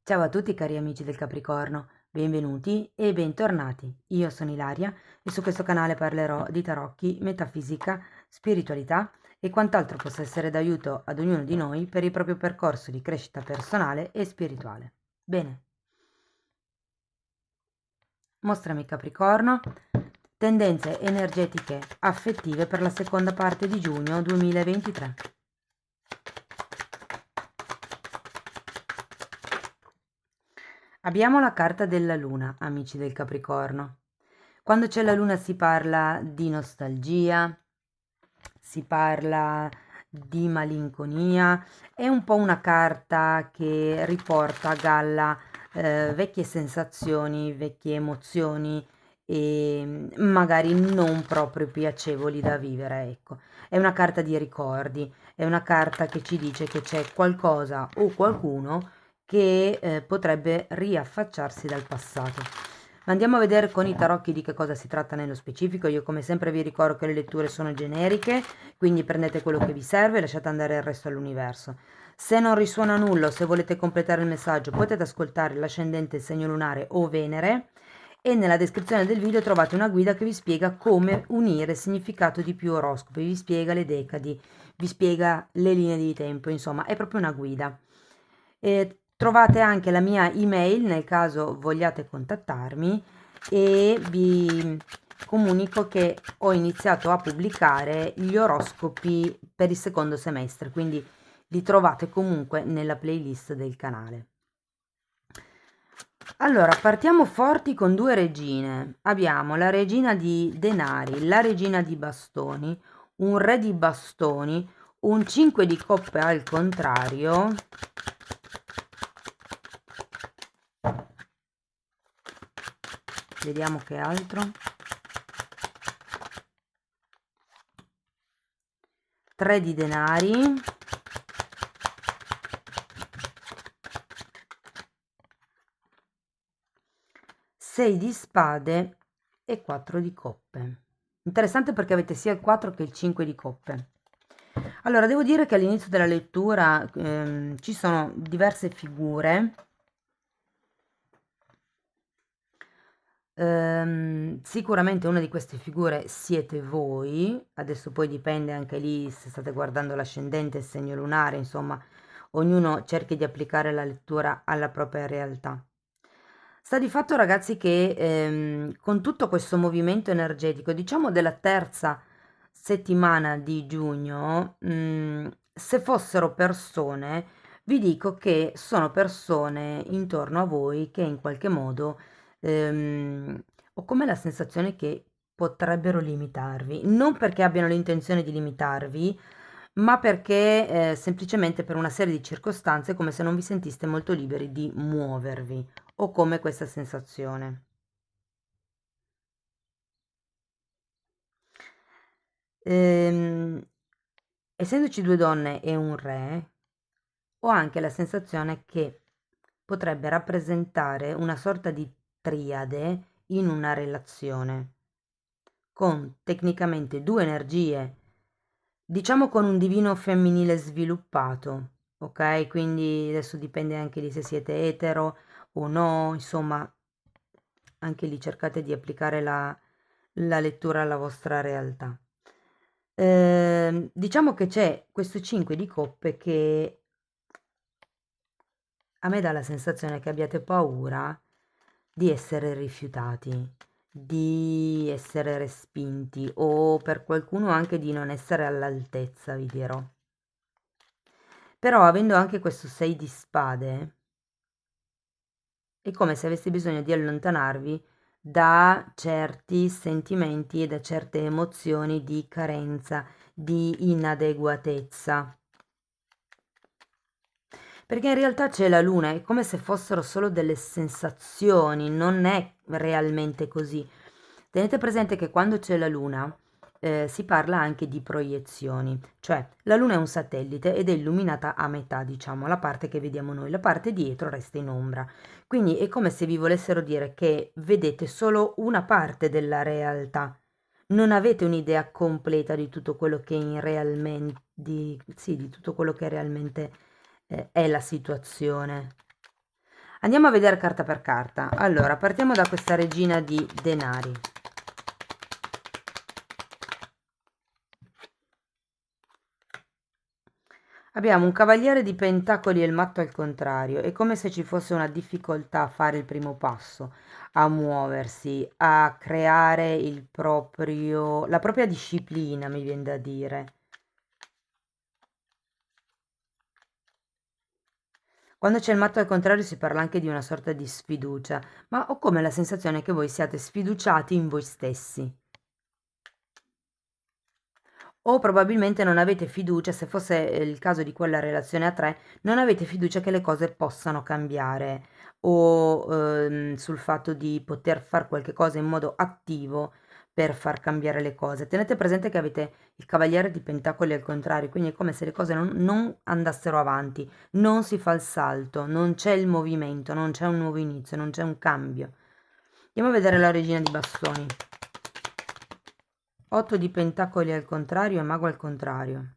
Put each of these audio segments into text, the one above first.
Ciao a tutti cari amici del Capricorno, benvenuti e bentornati. Io sono Ilaria e su questo canale parlerò di tarocchi, metafisica, spiritualità e quant'altro possa essere d'aiuto ad ognuno di noi per il proprio percorso di crescita personale e spirituale. Bene, mostrami Capricorno, tendenze energetiche affettive per la seconda parte di giugno 2023. Abbiamo la carta della luna, amici del Capricorno. Quando c'è la luna si parla di nostalgia, si parla di malinconia, è un po' una carta che riporta a galla vecchie sensazioni, vecchie emozioni e magari non proprio piacevoli da vivere, ecco. È una carta di ricordi, è una carta che ci dice che c'è qualcosa o qualcuno che potrebbe riaffacciarsi dal passato. Andiamo a vedere con i tarocchi di che cosa si tratta nello specifico. Io come sempre vi ricordo che le letture sono generiche, quindi prendete quello che vi serve e lasciate andare il resto all'universo. Se non risuona nulla o se volete completare il messaggio potete ascoltare l'ascendente, il segno lunare o Venere e nella descrizione del video trovate una guida che vi spiega come unire il significato di più oroscopi, vi spiega le decadi, vi spiega le linee di tempo, insomma è proprio una guida. Trovate anche la mia email nel caso vogliate contattarmi e vi comunico che ho iniziato a pubblicare gli oroscopi per il secondo semestre, quindi li trovate comunque nella playlist del canale. Allora, partiamo forti con due regine. Abbiamo la regina di denari, la regina di bastoni, un re di bastoni, un 5 di coppe al contrario. Vediamo che altro. 3 di denari. 6 di spade e 4 di coppe. Interessante perché avete sia il 4 che il 5 di coppe. Allora, devo dire che all'inizio della lettura ci sono diverse figure. Sicuramente una di queste figure siete voi, adesso poi dipende anche lì se state guardando l'ascendente, il segno lunare, insomma, ognuno cerchi di applicare la lettura alla propria realtà. Sta di fatto, ragazzi, che con tutto questo movimento energetico, diciamo della terza settimana di giugno, se fossero persone, vi dico che sono persone intorno a voi che in qualche modo ho come la sensazione che potrebbero limitarvi, non perché abbiano l'intenzione di limitarvi, ma perché semplicemente per una serie di circostanze, come se non vi sentiste molto liberi di muovervi. Ho come questa sensazione. Ehm, Essendoci due donne e un re, ho anche la sensazione che potrebbe rappresentare una sorta di triade in una relazione, con tecnicamente due energie, diciamo con un divino femminile sviluppato, ok? Quindi adesso dipende anche di se siete etero o no, insomma, anche lì cercate di applicare la lettura alla vostra realtà. Diciamo che c'è questo 5 di coppe che a me dà la sensazione che abbiate paura di essere rifiutati, di essere respinti o per qualcuno anche di non essere all'altezza, vi dirò. Però avendo anche questo 6 di spade, è come se avessi bisogno di allontanarvi da certi sentimenti e da certe emozioni di carenza, di inadeguatezza. Perché in realtà c'è la luna, è come se fossero solo delle sensazioni, non è realmente così. Tenete presente che quando c'è la luna si parla anche di proiezioni, cioè la luna è un satellite ed è illuminata a metà, diciamo, la parte che vediamo noi, la parte dietro resta in ombra. Quindi è come se vi volessero dire che vedete solo una parte della realtà, non avete un'idea completa di tutto quello che sì, di tutto quello che realmente è la situazione. Andiamo a vedere carta per carta. Allora, partiamo da questa regina di denari. Abbiamo un cavaliere di pentacoli e il matto al contrario. È come se ci fosse una difficoltà a fare il primo passo, a muoversi, a creare la propria disciplina, mi viene da dire. Quando c'è il matto al contrario si parla anche di una sorta di sfiducia, ma ho come la sensazione che voi siate sfiduciati in voi stessi. O probabilmente non avete fiducia, se fosse il caso di quella relazione a tre, non avete fiducia che le cose possano cambiare o sul fatto di poter fare qualche cosa in modo attivo per far cambiare le cose. Tenete presente che avete il cavaliere di pentacoli al contrario, quindi è come se le cose non andassero avanti, non si fa il salto, non c'è il movimento, non c'è un nuovo inizio, non c'è un cambio. Andiamo a vedere la regina di bastoni. 8 di pentacoli al contrario e mago al contrario.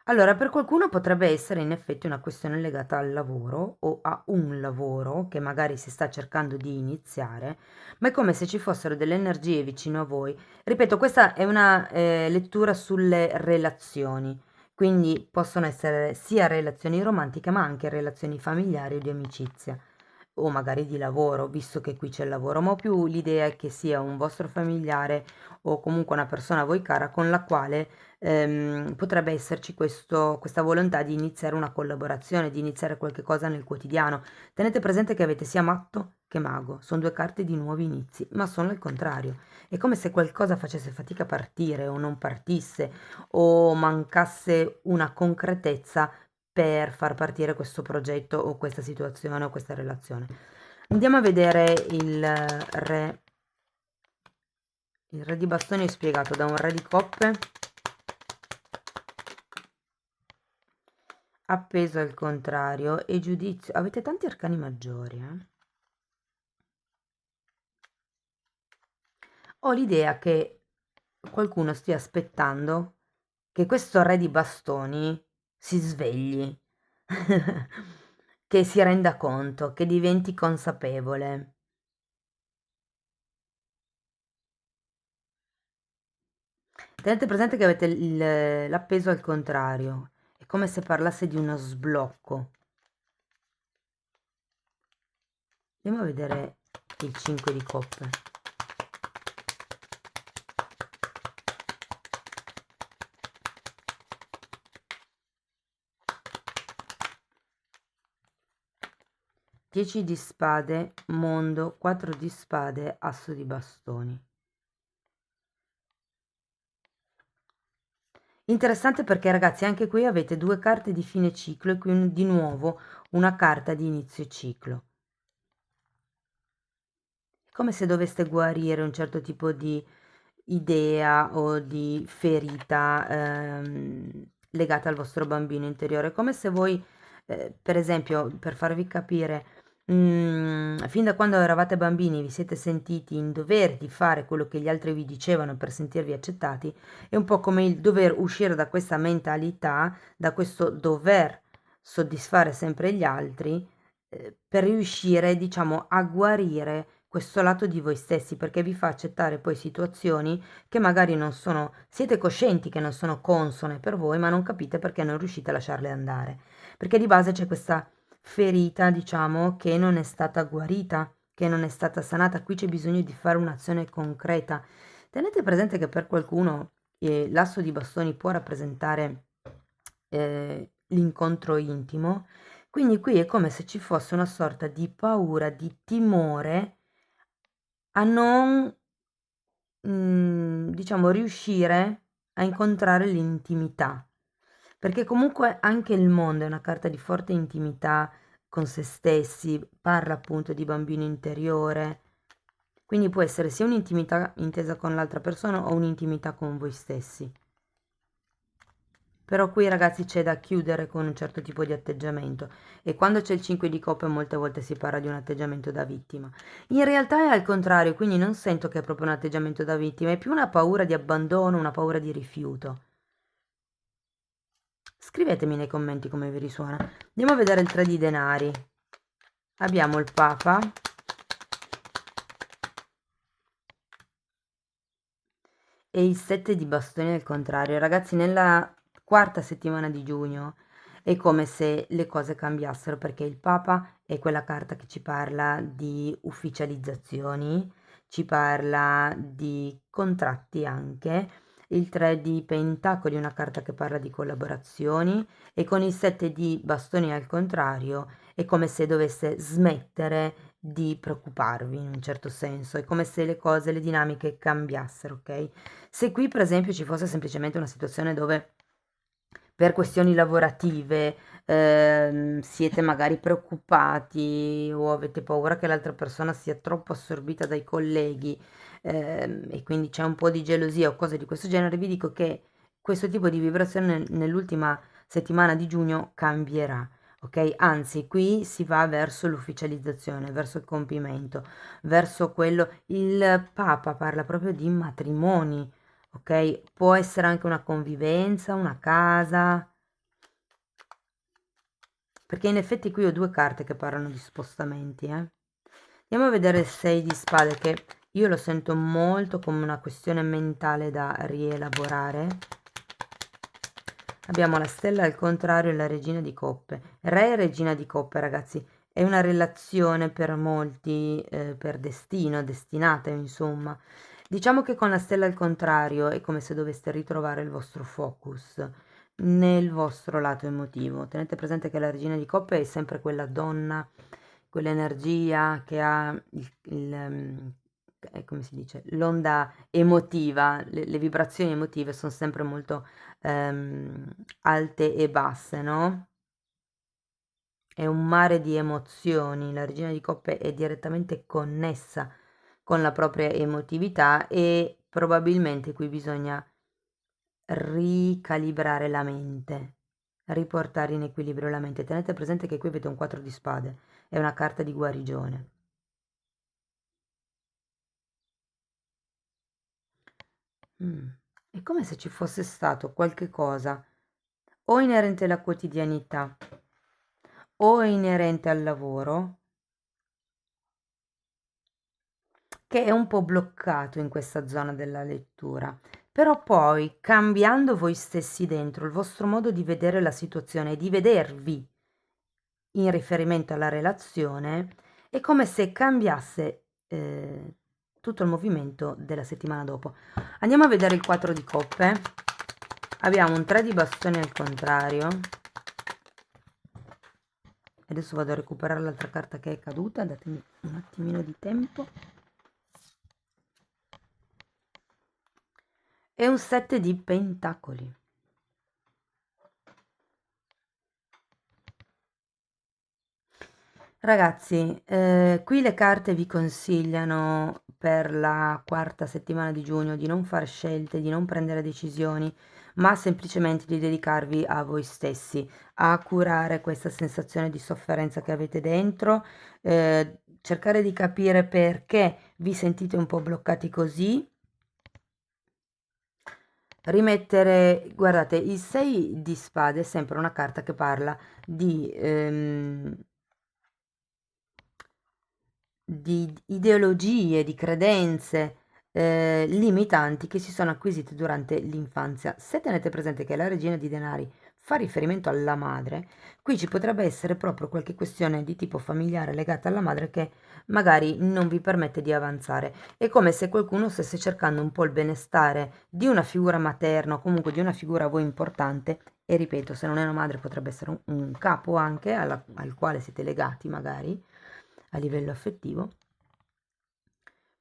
Allora, per qualcuno potrebbe essere in effetti una questione legata al lavoro o a un lavoro che magari si sta cercando di iniziare, ma è come se ci fossero delle energie vicino a voi. Ripeto, questa è una lettura sulle relazioni, quindi possono essere sia relazioni romantiche ma anche relazioni familiari o di amicizia o magari di lavoro, visto che qui c'è il lavoro, ma ho più l'idea è che sia un vostro familiare o comunque una persona a voi cara con la quale potrebbe esserci questa volontà di iniziare una collaborazione, di iniziare qualche cosa nel quotidiano. Tenete presente che avete sia matto che mago, sono due carte di nuovi inizi, ma sono al contrario. È come se qualcosa facesse fatica a partire o non partisse o mancasse una concretezza per far partire questo progetto o questa situazione o questa relazione. Andiamo a vedere il re di bastoni è spiegato da un re di coppe appeso al contrario e giudizio. Avete tanti arcani maggiori, eh? Ho l'idea che qualcuno stia aspettando che questo re di bastoni si svegli, che si renda conto, che diventi consapevole. Tenete presente che avete l'appeso al contrario, è come se parlasse di uno sblocco. Andiamo a vedere il 5 di coppe. Dieci di spade, mondo, 4 di spade, asso di bastoni. Interessante perché ragazzi anche qui avete due carte di fine ciclo e qui di nuovo una carta di inizio ciclo. È come se doveste guarire un certo tipo di idea o di ferita legata al vostro bambino interiore. È come se voi, per esempio, per farvi capire, fin da quando eravate bambini vi siete sentiti in dovere di fare quello che gli altri vi dicevano per sentirvi accettati, è un po' come il dover uscire da questa mentalità, da questo dover soddisfare sempre gli altri, per riuscire, diciamo, a guarire questo lato di voi stessi, perché vi fa accettare poi situazioni che magari non sono, siete coscienti che non sono consone per voi, ma non capite perché non riuscite a lasciarle andare. Perché di base c'è questa ferita, diciamo, che non è stata guarita, che non è stata sanata. Qui c'è bisogno di fare un'azione concreta. Tenete presente che per qualcuno l'asso di bastoni può rappresentare l'incontro intimo, quindi qui è come se ci fosse una sorta di paura, di timore a non, diciamo, riuscire a incontrare l'intimità, perché comunque anche il mondo è una carta di forte intimità con se stessi, parla appunto di bambino interiore, quindi può essere sia un'intimità intesa con l'altra persona o un'intimità con voi stessi. Però qui ragazzi c'è da chiudere con un certo tipo di atteggiamento e quando c'è il 5 di coppe molte volte si parla di un atteggiamento da vittima. In realtà è al contrario, quindi non sento che è proprio un atteggiamento da vittima, è più una paura di abbandono, una paura di rifiuto. Scrivetemi nei commenti come vi risuona. Andiamo a vedere il 3 di denari. Abbiamo il Papa e il 7 di bastoni al contrario. Ragazzi, nella quarta settimana di giugno è come se le cose cambiassero, perché il Papa è quella carta che ci parla di ufficializzazioni, ci parla di contratti anche. Il 3 di pentacoli è una carta che parla di collaborazioni, e con il 7 di bastoni al contrario è come se dovesse smettere di preoccuparvi in un certo senso, è come se le cose, le dinamiche cambiassero, ok? Se qui per esempio ci fosse semplicemente una situazione dove per questioni lavorative siete magari preoccupati o avete paura che l'altra persona sia troppo assorbita dai colleghi, e quindi c'è un po' di gelosia o cose di questo genere, vi dico che questo tipo di vibrazione nell'ultima settimana di giugno cambierà. Ok, anzi, qui si va verso l'ufficializzazione, verso il compimento, verso quello. Il Papa parla proprio di matrimoni, ok? Può essere anche una convivenza, una casa, perché in effetti qui ho due carte che parlano di spostamenti, eh. Andiamo a vedere il 6 di spade, che io lo sento molto come una questione mentale da rielaborare. Abbiamo la stella al contrario e la regina di coppe. Re e regina di coppe, ragazzi, è una relazione per molti, per destino, destinata, insomma. Diciamo che con la stella al contrario è come se doveste ritrovare il vostro focus nel vostro lato emotivo. Tenete presente che la regina di coppe è sempre quella donna, quell'energia che ha come si dice, l'onda emotiva, le vibrazioni emotive sono sempre molto alte e basse, no? È un mare di emozioni, la regina di coppe è direttamente connessa con la propria emotività, e probabilmente qui bisogna ricalibrare la mente, riportare in equilibrio la mente. Tenete presente che qui avete un 4 di spade, è una carta di guarigione. È come se ci fosse stato qualche cosa o inerente alla quotidianità o inerente al lavoro che è un po' bloccato in questa zona della lettura. Però poi, cambiando voi stessi dentro, il vostro modo di vedere la situazione e di vedervi in riferimento alla relazione, è come se cambiasse tutto il movimento della settimana dopo. Andiamo a vedere il 4 di coppe. Abbiamo un 3 di bastoni al contrario. Adesso vado a recuperare l'altra carta che è caduta, datemi un attimino di tempo. E un 7 di pentacoli. Ragazzi, qui le carte vi consigliano per la quarta settimana di giugno di non fare scelte, di non prendere decisioni, ma semplicemente di dedicarvi a voi stessi, a curare questa sensazione di sofferenza che avete dentro, cercare di capire perché vi sentite un po' bloccati così. Rimettere, guardate, il 6 di spade è sempre una carta che parla di ideologie, di credenze limitanti che si sono acquisite durante l'infanzia. Se tenete presente che la regina di denari fa riferimento alla madre, qui ci potrebbe essere proprio qualche questione di tipo familiare legata alla madre che magari non vi permette di avanzare. È come se qualcuno stesse cercando un po' il benestare di una figura materna o comunque di una figura a voi importante, e ripeto, se non è una madre potrebbe essere un capo anche al quale siete legati magari a livello affettivo.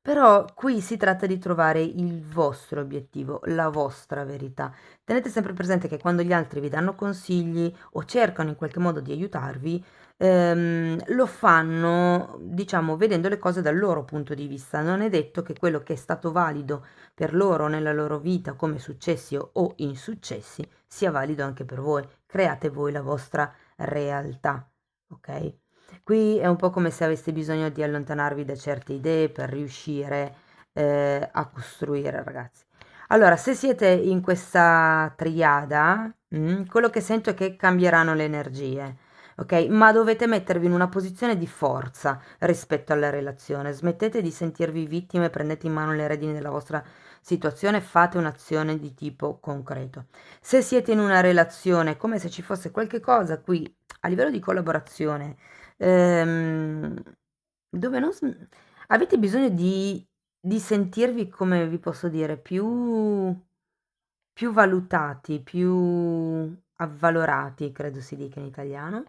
Però qui si tratta di trovare il vostro obiettivo, la vostra verità. Tenete sempre presente che quando gli altri vi danno consigli o cercano in qualche modo di aiutarvi, lo fanno, diciamo, vedendo le cose dal loro punto di vista. Non è detto che quello che è stato valido per loro nella loro vita come successi o insuccessi sia valido anche per voi. Create voi la vostra realtà, ok? Qui è un po' come se aveste bisogno di allontanarvi da certe idee per riuscire a costruire, ragazzi. Allora, se siete in questa triada, Quello che sento è che cambieranno le energie, ok? Ma dovete mettervi in una posizione di forza rispetto alla relazione. Smettete di sentirvi vittime, prendete in mano le redini della vostra situazione, fate un'azione di tipo concreto. Se siete in una relazione, come se ci fosse qualche cosa qui a livello di collaborazione, ehm, dove non avete bisogno di sentirvi, come vi posso dire, più valutati, più avvalorati, credo si dica in italiano.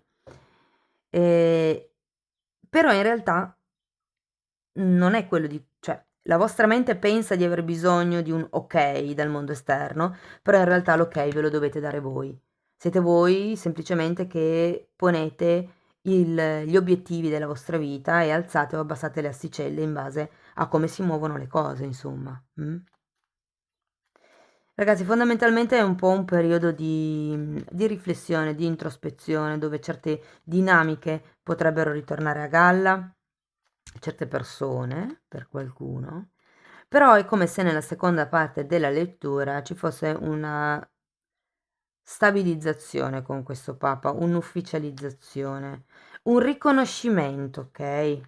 E, però in realtà non è quello di, cioè, la vostra mente pensa di aver bisogno di un ok dal mondo esterno, però in realtà l'ok ve lo dovete dare voi. Siete voi semplicemente che ponete gli obiettivi della vostra vita e alzate o abbassate le asticelle in base a come si muovono le cose, insomma. Ragazzi, fondamentalmente è un po' un periodo di riflessione, di introspezione, dove certe dinamiche potrebbero ritornare a galla, certe persone, per qualcuno, però è come se nella seconda parte della lettura ci fosse una stabilizzazione con questo Papa, un'ufficializzazione, un riconoscimento, ok?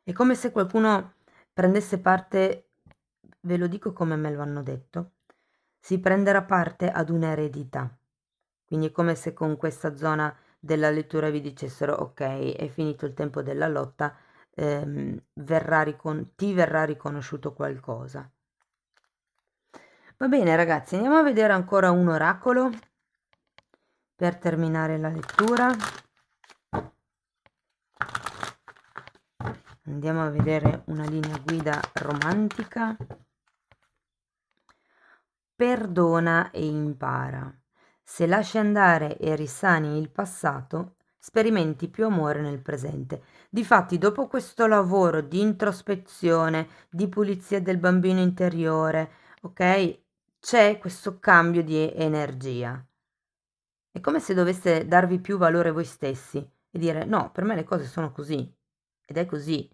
È come se qualcuno prendesse parte, ve lo dico come me lo hanno detto, si prenderà parte ad un'eredità. Quindi è come se con questa zona della lettura vi dicessero ok, è finito il tempo della lotta, ti verrà riconosciuto qualcosa. Va bene ragazzi, andiamo a vedere ancora un oracolo per terminare la lettura. Andiamo a vedere una linea guida romantica. Perdona e impara. Se lasci andare e risani il passato, sperimenti più amore nel presente. Difatti, dopo questo lavoro di introspezione, di pulizia del bambino interiore, ok? C'è questo cambio di energia. È come se doveste darvi più valore voi stessi e dire no, per me le cose sono così ed è così.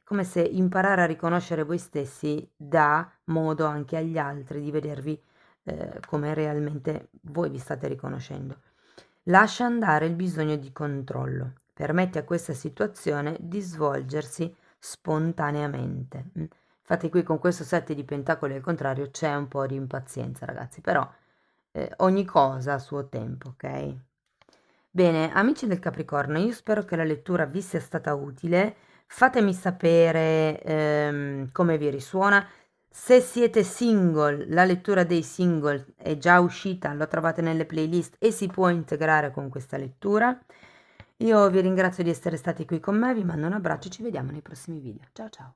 Come se imparare a riconoscere voi stessi dà modo anche agli altri di vedervi come realmente voi vi state riconoscendo. Lascia andare il bisogno di controllo, permette a questa situazione di svolgersi spontaneamente. Infatti qui con questo 7 di pentacoli al contrario c'è un po' di impazienza ragazzi, però ogni cosa a suo tempo, ok? Bene, amici del Capricorno, io spero che la lettura vi sia stata utile. Fatemi sapere come vi risuona. Se siete single, la lettura dei single è già uscita, lo trovate nelle playlist e si può integrare con questa lettura. Io vi ringrazio di essere stati qui con me, vi mando un abbraccio e ci vediamo nei prossimi video. Ciao ciao!